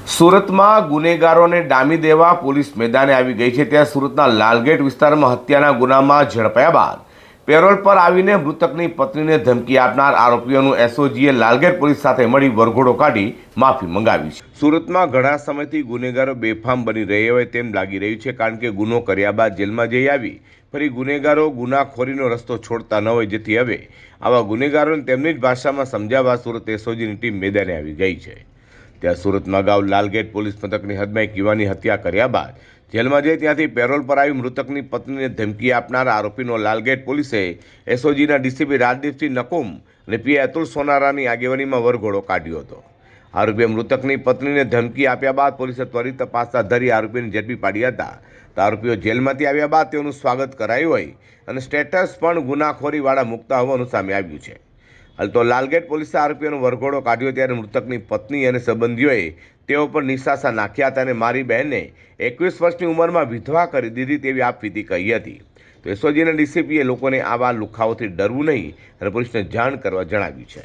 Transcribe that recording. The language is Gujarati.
સુરતમાં ગુનેગારોને ડામી દેવા પોલીસ મેદાને આવી ગઈ છે। ત્યાં સુરતના લાલગેટ વિસ્તારમાં હત્યાના ગુનામાં ઝડપાયા બાદ પેરોલ પર આવીને મૃતકની પત્નીને ધમકી આપનાર આરોપીઓનું એસઓજીએ લાલગેટ પોલીસ સાથે મળી વરઘોડો કાઢી માફી મંગાવી છે। સુરતમાં ઘણા સમયથી ગુનેગારો બેફામ બની રહ્યા હોય તેમ લાગી રહ્યું છે, કારણ કે ગુનો કર્યા બાદ જેલમાં જઈ આવી ફરી ગુનેગારો ગુનાખોરીનો રસ્તો છોડતા ન હોય, જેથી હવે આવા ગુનેગારોને તેમની જ ભાષામાં સમજાવવા સુરત એસઓજીની ટીમ મેદાને આવી ગઈ છે। ત્યાં સુરતમાં અગાઉ લાલગેટ પોલીસ મથકની હદમાં એક યુવાનની હત્યા કર્યા બાદ જેલમાં જઈ ત્યાંથી પેરોલ પર આવી મૃતકની પત્નીને ધમકી આપનાર આરોપીનો લાલગેટ પોલીસે એસઓજીના ડીસીપી રાજદીપસિંહ નકુમ અને પીઆઈ અતુલ સોનારાની આગેવાનીમાં વરઘોડો કાઢ્યો હતો। આરોપીએ મૃતકની પત્નીને ધમકી આપ્યા બાદ પોલીસે ત્વરિત તપાસ હાથ ધરી આરોપીને ઝડપી પાડ્યા હતા। તો આરોપીઓ જેલમાંથી આવ્યા બાદ તેઓનું સ્વાગત કરાયું હોય અને સ્ટેટસ પણ ગુનાખોરીવાળા મૂકતા હોવાનું સામે આવ્યું છે। હાલ તો લાલગેટ પોલીસે આરોપીઓનો વરઘોડો કાઢ્યો ત્યારે મૃતકની પત્ની અને સંબંધીઓએ તેઓ પર નિશાસા નાખ્યા હતા અને મારી બહેનને 21 વર્ષની ઉંમરમાં વિધવા કરી દીધી તેવી આપવીતી કહી હતી। તો એસઓજીના ડીસીપીએ લોકોને આવા લુખાઓથી ડરવું નહીં અને પોલીસને જાણ કરવા જણાવ્યું છે।